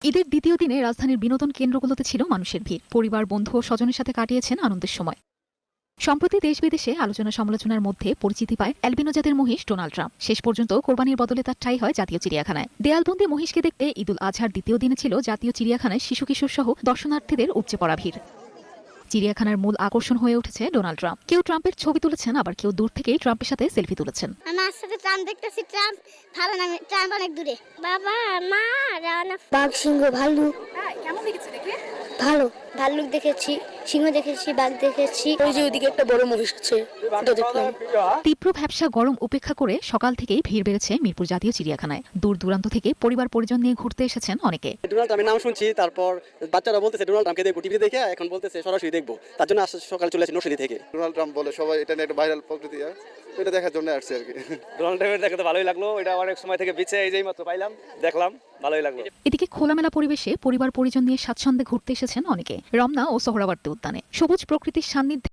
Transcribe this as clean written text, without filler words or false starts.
ঈদের দ্বিতীয় দিনে রাজধানীর বিনোদন কেন্দ্রগুলোতে ছিল মানুষের ভিড়। পরিবার, বন্ধু ও স্বজনের সাথে কাটিয়েছেন আনন্দের সময়। সম্প্রতি দেশ বিদেশে আলোচনা সমালোচনার মধ্যে পরিচিতি পায় অ্যালবিনো জাতের মহিষ ডোনাল্ড ট্রাম্প। শেষ পর্যন্ত কোরবানির বদলে তার ঠাঁই হয় জাতীয় চিড়িয়াখানায়। দেয়ালবন্দি মহিষকে দেখতে ঈদুল আজহার দ্বিতীয় দিনে ছিল জাতীয় চিড়িয়াখানায় শিশু কিশোর সহ দর্শনার্থীদের উপচে পড়া ভিড়। চিড়িয়াখানার মূল আকর্ষণ হয়ে উঠেছে ডোনাল্ড ট্রাম্প। কেউ ট্রাম্পের ছবি তুলেছেন, আবার কেউ দূর থেকেই ট্রাম্পের সাথে সেলফি তুলেছেন। আমি আজকে ট্রাম্প দেখতেছি, ট্রাম্প ভালো না, ট্রাম্প অনেক দূরে। বাবা মা রানা বাঘ, সিংহ, ভাল্লুক। কেমন লেগেছে দেখে? ভালো, ভাল্লুক দেখেছি, সিংহ দেখেছি, বাঘ দেখেছি। ওই যে ওইদিকে একটা বড় মহিষ আছে, ওটা দেখলাম। তীব্র ভ্যাপসা গরম উপেক্ষা করে সকাল থেকেই ভিড় বেড়েছে মিরপুর জাতীয় চিড়িয়াখানায়। দূর দূরান্ত থেকে পরিবার পরিজন নিয়ে ঘুরতে এসেছেন অনেকে। ডোনাল্ড ট্রাম্পের নাম শুনছি, তারপর বাচ্চারা বলতেছে ডোনাল্ড ট্রাম্পকে দেখবো টিভিতে দেখে, এখন বলতেছে সরাসরি দেখবো। তার জন্য সকালে চলে আসি নরসিংদী থেকে। ডোনাল্ড ট্রাম্প বলে সবাই, এটা নিয়ে একটা ভাইরাল প্রকৃতি, এটা দেখার জন্য আসছে আর কি। ডোনাল্ড ট্রাম্পের দেখে তো ভালোই লাগলো, এটা অনেক সময় থেকে বিচে এই যেই মাত্র পাইলাম, দেখলাম, ভালোই লাগলো। এদিকে খোলামেলা পরিবেশে পরিবার পরিজন নিয়ে স্বাচ্ছন্দ্যে ঘুরতে এসেছেন অনেকে। রমনা ও সোহরাওয়ার্দী উদ্যানে সবুজ প্রকৃতির সান্নিধ্যে